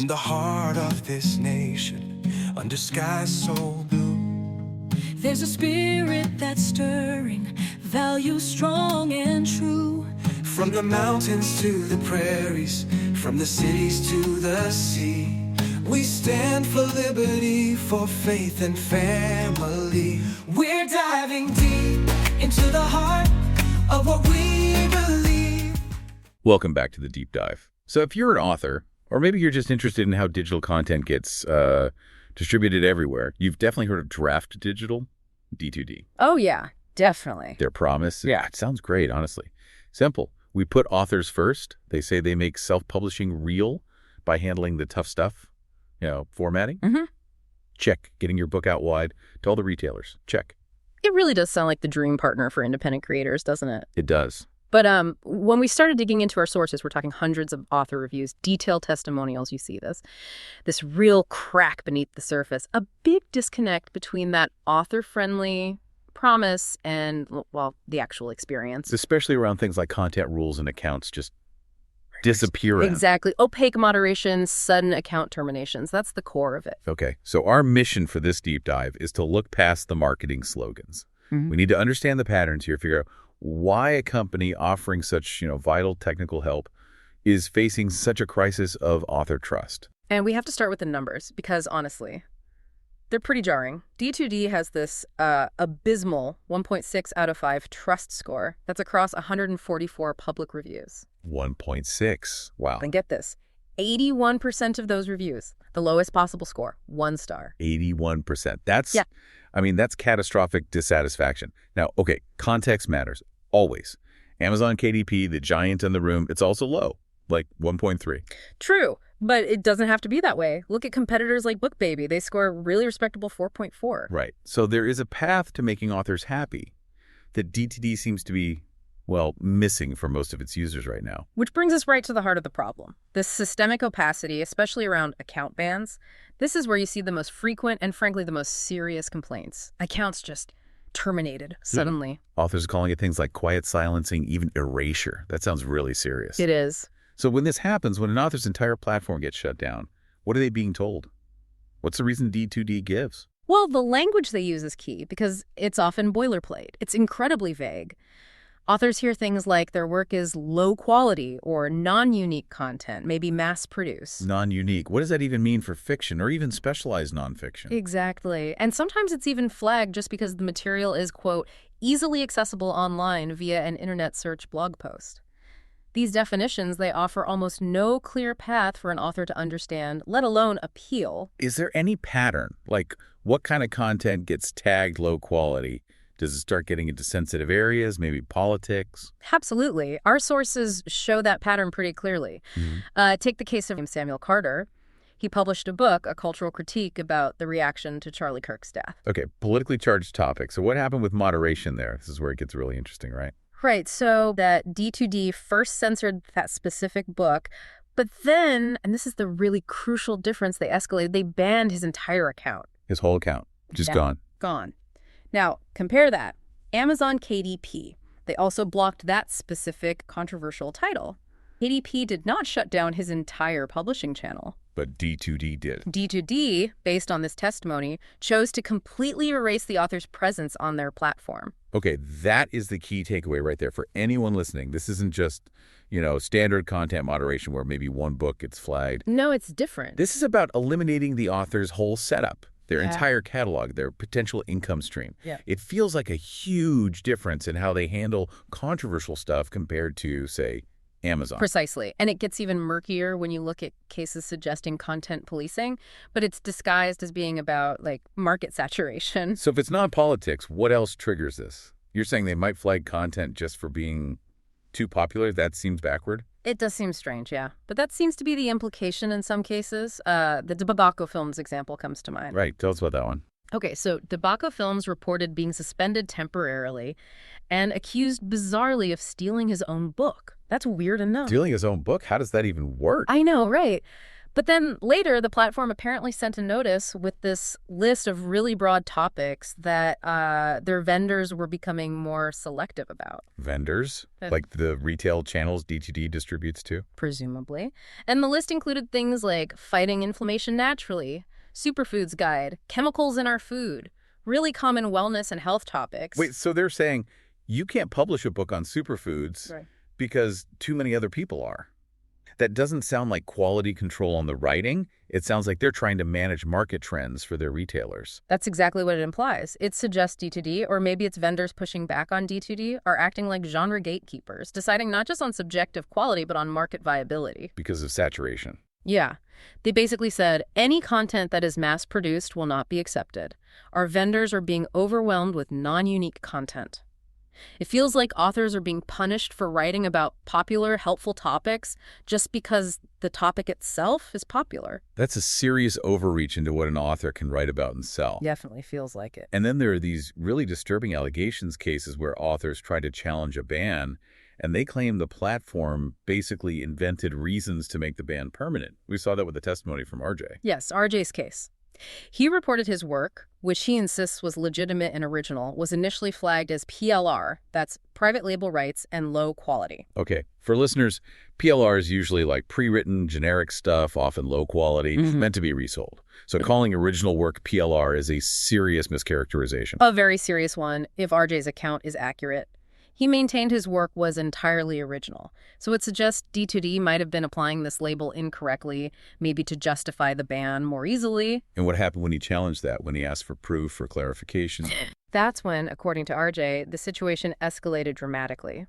the heart of this nation, under skies so blue, there's a spirit that's stirring, values strong and true. from the mountains to the prairies, from the cities to the sea, we stand for liberty, for faith and family. We're diving deep into the heart of what we believe. Welcome back to the Deep Dive. So if you're an author, or maybe you're just interested in how digital content gets distributed everywhere, you've definitely heard of Draft2Digital, D2D. Oh, yeah, definitely. Their promise? Yeah, it sounds great, honestly. Simple. We put authors first. They say they make self-publishing real by handling the tough stuff, formatting. Mm-hmm. Check. Getting your book out wide to all the retailers. Check. It really does sound like the dream partner for independent creators, doesn't it? It does. But when we started digging into our sources, we're talking hundreds of author reviews, detailed testimonials, you see this real crack beneath the surface, a big disconnect between that author-friendly promise and, well, the actual experience. Especially around things like content rules and accounts just disappearing. Exactly. Opaque moderation, sudden account terminations. That's the core of it. Okay, so our mission for this deep dive is to look past the marketing slogans. Mm-hmm. We need to understand the patterns here, figure out why a company offering such, vital technical help is facing such a crisis of author trust. And we have to start with the numbers because, honestly, they're pretty jarring. D2D has this abysmal 1.6 out of 5 trust score that's across 144 public reviews. 1.6. Wow. And get this, 81% of those reviews, the lowest possible score, 1 star. 81%. That's catastrophic dissatisfaction. Now, okay, context matters, always. Amazon KDP, the giant in the room, it's also low, like 1.3. True, but it doesn't have to be that way. Look at competitors like BookBaby. They score a really respectable 4.4. Right. So there is a path to making authors happy that D2D seems to be, missing for most of its users right now. Which brings us right to the heart of the problem. This systemic opacity, especially around account bans, this is where you see the most frequent and, frankly, the most serious complaints. Accounts just terminated suddenly. Authors are calling it things like quiet silencing, even erasure. That sounds really serious. It is. So when this happens, when an author's entire platform gets shut down, what are they being told? What's the reason D2D gives? Well, the language they use is key because it's often boilerplate. It's incredibly vague. Authors hear things like their work is low quality or non-unique content, maybe mass-produced. Non-unique. What does that even mean for fiction or even specialized nonfiction? Exactly. And sometimes it's even flagged just because the material is, quote, easily accessible online via an internet search blog post. These definitions, they offer almost no clear path for an author to understand, let alone appeal. Is there any pattern? Like, what kind of content gets tagged low quality? Does it start getting into sensitive areas, maybe politics? Absolutely. Our sources show that pattern pretty clearly. Mm-hmm. Take the case of Samuel Carter. He published a book, a cultural critique, about the reaction to Charlie Kirk's death. Okay, politically charged topic. So what happened with moderation there? This is where it gets really interesting, right? Right. So that D2D first censored that specific book, but then, and this is the really crucial difference, they escalated, they banned his entire account. His whole account. Just gone. Gone. Now, compare that. Amazon KDP. They also blocked that specific controversial title. KDP did not shut down his entire publishing channel. But D2D did. D2D, based on this testimony, chose to completely erase the author's presence on their platform. Okay, that is the key takeaway right there for anyone listening. This isn't just, standard content moderation where maybe one book gets flagged. No, it's different. This is about eliminating the author's whole setup, their entire catalog, their potential income stream. Yeah. It feels like a huge difference in how they handle controversial stuff compared to, say, Amazon. Precisely. And it gets even murkier when you look at cases suggesting content policing, but it's disguised as being about, market saturation. So if it's not politics, what else triggers this? You're saying they might flag content just for being too popular? That seems backward? It does seem strange, yeah. But that seems to be the implication in some cases. The Tobacco Films example comes to mind. Right. Tell us about that one. Okay, so Tobacco Films reported being suspended temporarily and accused bizarrely of stealing his own book. That's weird enough. Stealing his own book? How does that even work? I know, right? But then later, the platform apparently sent a notice with this list of really broad topics that their vendors were becoming more selective about. Vendors? Like the retail channels DTD distributes to? Presumably. And the list included things like fighting inflammation naturally, superfoods guide, chemicals in our food, really common wellness and health topics. Wait, so they're saying you can't publish a book on superfoods because too many other people are. That doesn't sound like quality control on the writing. It sounds like they're trying to manage market trends for their retailers. That's exactly what it implies. It suggests D2D, or maybe it's vendors pushing back on D2D, are acting like genre gatekeepers, deciding not just on subjective quality, but on market viability. Because of saturation. Yeah. They basically said, any content that is mass-produced will not be accepted. Our vendors are being overwhelmed with non-unique content. It feels like authors are being punished for writing about popular, helpful topics just because the topic itself is popular. That's a serious overreach into what an author can write about and sell. Definitely feels like it. And then there are these really disturbing allegations cases where authors try to challenge a ban, and they claim the platform basically invented reasons to make the ban permanent. We saw that with the testimony from RJ. Yes, RJ's case. He reported his work, which he insists was legitimate and original, was initially flagged as PLR, that's private label rights, and low quality. Okay, for listeners, PLR is usually like pre-written, generic stuff, often low quality, meant to be resold. So calling original work PLR is a serious mischaracterization. A very serious one, if RJ's account is accurate. He maintained his work was entirely original, so it suggests D2D might have been applying this label incorrectly, maybe to justify the ban more easily. And what happened when he challenged that, when he asked for proof or clarification? That's when, according to RJ, the situation escalated dramatically.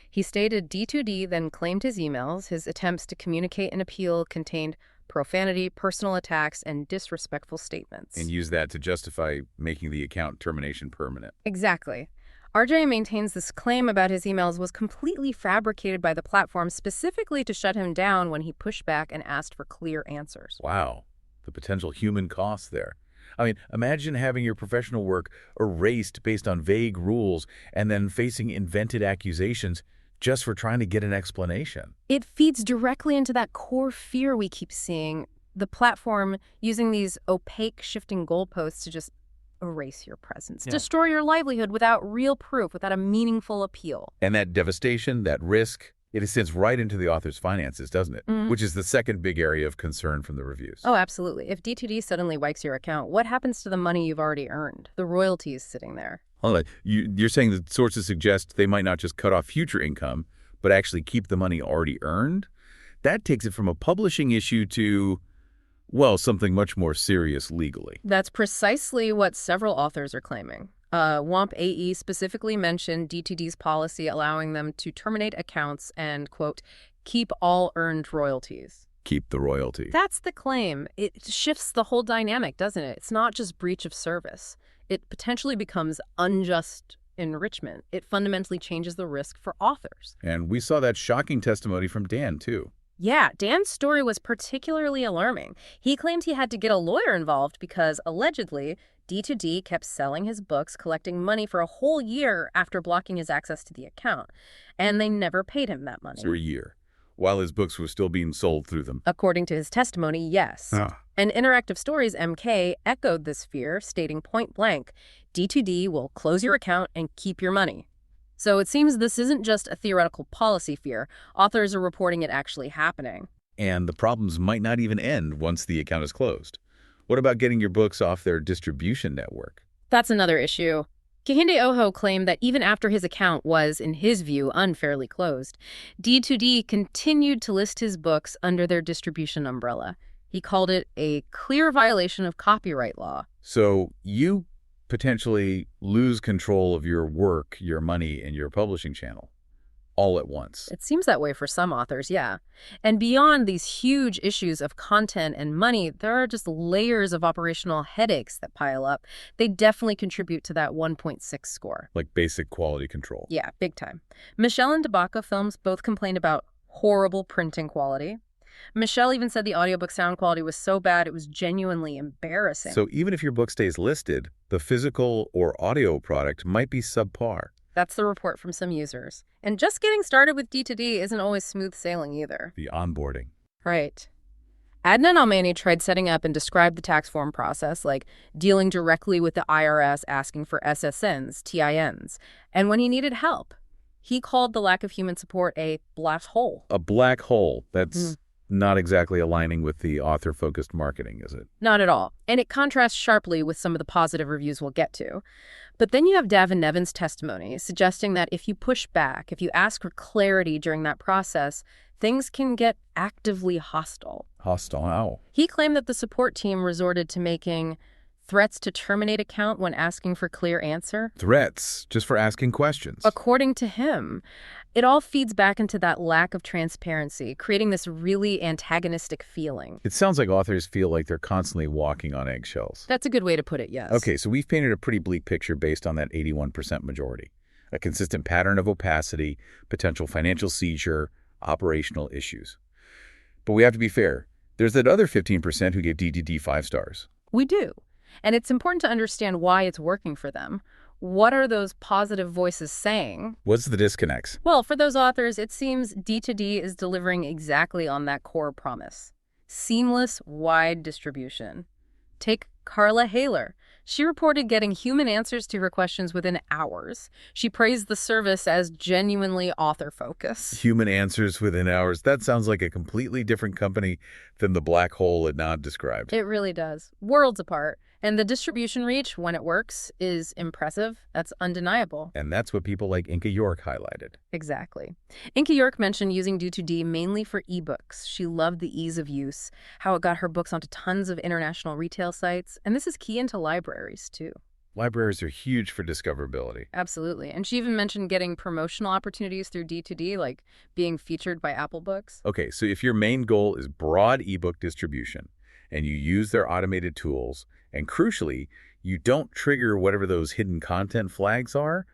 He stated D2D then claimed his emails, his attempts to communicate an appeal contained profanity, personal attacks, and disrespectful statements. And used that to justify making the account termination permanent. Exactly. RJ maintains this claim about his emails was completely fabricated by the platform specifically to shut him down when he pushed back and asked for clear answers. Wow, the potential human cost there. I mean, imagine having your professional work erased based on vague rules and then facing invented accusations just for trying to get an explanation. It feeds directly into that core fear we keep seeing, the platform using these opaque shifting goalposts to just erase your presence, destroy your livelihood without real proof, without a meaningful appeal. And that devastation, that risk, it extends right into the author's finances, doesn't it? Which is the second big area of concern from the reviews. Oh, absolutely. If D2D suddenly wipes your account, what happens to the money you've already earned? The royalties sitting there. Hold on. You're saying that sources suggest they might not just cut off future income, but actually keep the money already earned? That takes it from a publishing issue to, well, something much more serious legally. That's precisely what several authors are claiming. WOMP AE specifically mentioned D2D's policy allowing them to terminate accounts and, quote, keep all earned royalties. Keep the royalty. That's the claim. It shifts the whole dynamic, doesn't it? It's not just breach of service. It potentially becomes unjust enrichment. It fundamentally changes the risk for authors. And we saw that shocking testimony from Dan, too. Yeah, Dan's story was particularly alarming. He claimed he had to get a lawyer involved because, allegedly, D2D kept selling his books, collecting money for a whole year after blocking his access to the account. And they never paid him that money. For a year, while his books were still being sold through them. According to his testimony, yes. And Interactive Stories MK echoed this fear, stating point blank, D2D will close your account and keep your money. So it seems this isn't just a theoretical policy fear. Authors are reporting it actually happening. And the problems might not even end once the account is closed. What about getting your books off their distribution network? That's another issue. Kehinde Ojo claimed that even after his account was, in his view, unfairly closed, D2D continued to list his books under their distribution umbrella. He called it a clear violation of copyright law. So you potentially lose control of your work, your money, and your publishing channel all at once. It seems that way for some authors, yeah. And beyond these huge issues of content and money, there are just layers of operational headaches that pile up. They definitely contribute to that 1.6 score. Like basic quality control. Yeah, big time. Michelle and Tabaka Films both complained about horrible printing quality. Michelle even said the audiobook sound quality was so bad it was genuinely embarrassing. So even if your book stays listed, the physical or audio product might be subpar. That's the report from some users. And just getting started with D2D isn't always smooth sailing either. The onboarding. Right. Adnan Almani tried setting up and described the tax form process, like dealing directly with the IRS asking for SSNs, TINs. And when he needed help, he called the lack of human support a black hole. A black hole. That's not exactly aligning with the author-focused marketing, is it? Not at all. And it contrasts sharply with some of the positive reviews we'll get to. But then you have Davin Nevin's testimony suggesting that if you push back, if you ask for clarity during that process, things can get actively hostile. Hostile how? He claimed that the support team resorted to making threats to terminate account when asking for clear answer. Threats, just for asking questions. According to him, it all feeds back into that lack of transparency, creating this really antagonistic feeling. It sounds like authors feel like they're constantly walking on eggshells. That's a good way to put it, yes. Okay, so we've painted a pretty bleak picture based on that 81% majority. A consistent pattern of opacity, potential financial seizure, operational issues. But we have to be fair. There's that other 15% who gave DTD 5 stars. We do. And it's important to understand why it's working for them. What are those positive voices saying? What's the disconnects? Well, for those authors, it seems D2D is delivering exactly on that core promise. Seamless, wide distribution. Take Carla Haler. She reported getting human answers to her questions within hours. She praised the service as genuinely author-focused. Human answers within hours. That sounds like a completely different company than the black hole Adnan described. It really does. Worlds apart. And the distribution reach, when it works, is impressive. That's undeniable. And that's what people like Inka York highlighted. Exactly. Inka York mentioned using D2D mainly for ebooks. She loved the ease of use, how it got her books onto tons of international retail sites. And this is key into libraries, too. Libraries are huge for discoverability. Absolutely. And she even mentioned getting promotional opportunities through D2D, like being featured by Apple Books. Okay, so if your main goal is broad ebook distribution and you use their automated tools, and crucially, you don't trigger whatever those hidden content flags are,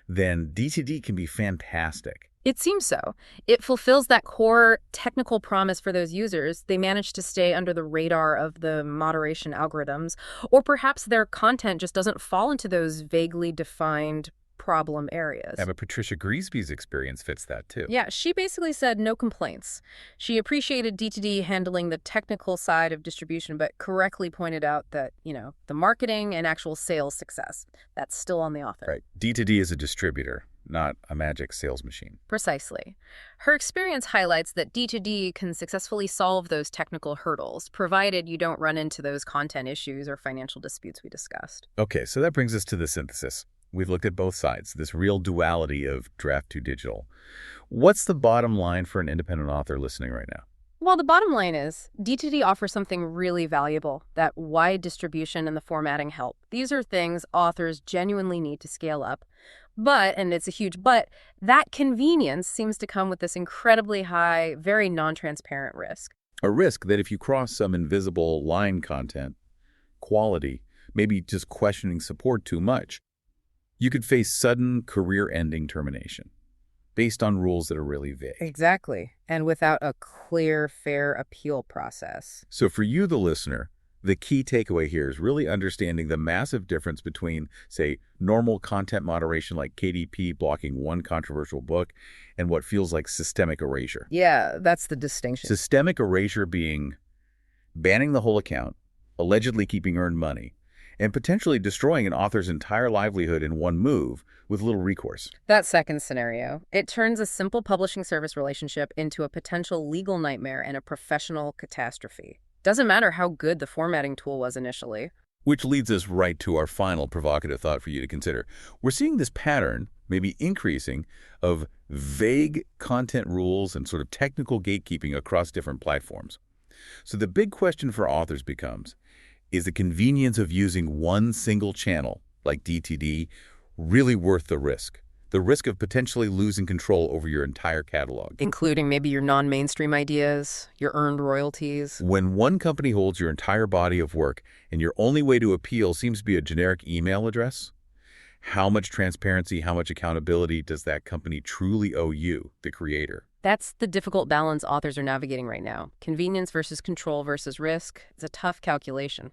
then D2D can be fantastic. It seems so. It fulfills that core technical promise for those users. They manage to stay under the radar of the moderation algorithms, or perhaps their content just doesn't fall into those vaguely defined problem areas. Yeah, but Patricia Griesby's experience fits that too. Yeah, she basically said no complaints. She appreciated D2D handling the technical side of distribution, but correctly pointed out that, the marketing and actual sales success, that's still on the author. Right. D2D is a distributor, not a magic sales machine. Precisely. Her experience highlights that D2D can successfully solve those technical hurdles, provided you don't run into those content issues or financial disputes we discussed. Okay, so that brings us to the synthesis. We've looked at both sides, this real duality of Draft2Digital. What's the bottom line for an independent author listening right now? Well, the bottom line is D2D offers something really valuable, that wide distribution and the formatting help. These are things authors genuinely need to scale up. But, and it's a huge but, that convenience seems to come with this incredibly high, very non-transparent risk. A risk that if you cross some invisible line content, quality, maybe just questioning support too much, you could face sudden career-ending termination based on rules that are really vague. Exactly. And without a clear, fair appeal process. So for you, the listener, the key takeaway here is really understanding the massive difference between, say, normal content moderation like KDP blocking one controversial book and what feels like systemic erasure. Yeah, that's the distinction. Systemic erasure being banning the whole account, allegedly keeping earned money, and potentially destroying an author's entire livelihood in one move with little recourse. That second scenario, it turns a simple publishing service relationship into a potential legal nightmare and a professional catastrophe. Doesn't matter how good the formatting tool was initially. Which leads us right to our final provocative thought for you to consider. We're seeing this pattern, maybe increasing, of vague content rules and sort of technical gatekeeping across different platforms. So the big question for authors becomes, is the convenience of using one single channel, like DTD, really worth the risk? The risk of potentially losing control over your entire catalog. Including maybe your non-mainstream ideas, your earned royalties. When one company holds your entire body of work and your only way to appeal seems to be a generic email address, how much transparency, how much accountability does that company truly owe you, the creator? That's the difficult balance authors are navigating right now. Convenience versus control versus risk. It's a tough calculation.